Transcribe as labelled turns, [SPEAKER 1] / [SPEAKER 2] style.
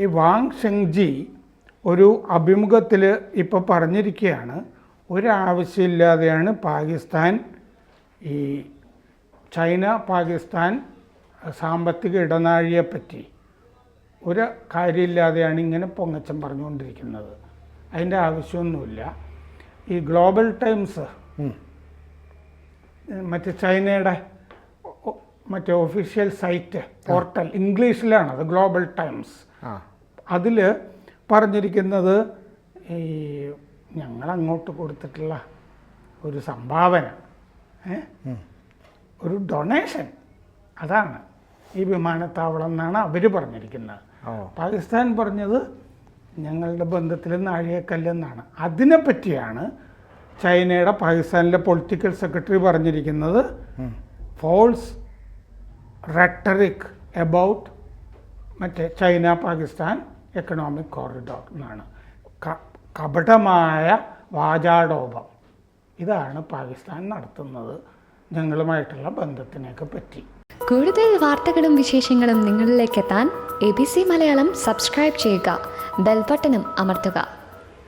[SPEAKER 1] ഈ വാങ് ഷെങ്ജി ഒരു അഭിമുഖത്തിൽ ഇപ്പോൾ പറഞ്ഞിരിക്കുകയാണ്, ഒരാവശ്യമില്ലാതെയാണ് പാകിസ്ഥാൻ ഈ ചൈന പാകിസ്ഥാൻ സാമ്പത്തിക ഇടനാഴിയെപ്പറ്റി ഒരു കാര്യമില്ലാതെയാണ് ഇങ്ങനെ പൊങ്ങച്ചം പറഞ്ഞുകൊണ്ടിരിക്കുന്നത്. അതിൻ്റെ ആവശ്യമൊന്നുമില്ല. ഈ ഗ്ലോബൽ ടൈംസ് മറ്റേ ചൈനയുടെ മറ്റേ ഒഫീഷ്യൽ സൈറ്റ് പോർട്ടൽ ഇംഗ്ലീഷിലാണത്, ഗ്ലോബൽ ടൈംസ്. അതിൽ പറഞ്ഞിരിക്കുന്നത് ഈ ഞങ്ങളങ്ങോട്ട് കൊടുത്തിട്ടുള്ള ഒരു സംഭാവന, ഒരു ഡൊണേഷൻ, അതാണ് ഈ വിമാനത്താവളം എന്നാണ് അവർ പറഞ്ഞിരിക്കുന്നത്. പാകിസ്ഥാൻ പറഞ്ഞത് ഞങ്ങളുടെ ബന്ധത്തിൽ നാഴികക്കല്ലെന്നാണ്. അതിനെപ്പറ്റിയാണ് ചൈനയുടെ പാകിസ്ഥാനിലെ പൊളിറ്റിക്കൽ സെക്രട്ടറി പറഞ്ഞിരിക്കുന്നത്, ഫോൾസ് റെട്ടറിക് എബൌട്ട് മറ്റേ ചൈന പാകിസ്ഥാൻ എക്കണോമിക് കോറിഡോർ എന്നാണ്. കപടമായ വാചാടോപം ഇതാണ് പാകിസ്ഥാൻ നടത്തുന്നത് ഞങ്ങളുമായിട്ടുള്ള ബന്ധത്തിനെയൊക്കെ പറ്റി.
[SPEAKER 2] കൂടുതൽ വാർത്തകളും വിശേഷങ്ങളും നിങ്ങളിലേക്ക് എത്താൻ ABC മലയാളം സബ്സ്ക്രൈബ് ചെയ്യുക, ബെൽബട്ടനും അമർത്തുക.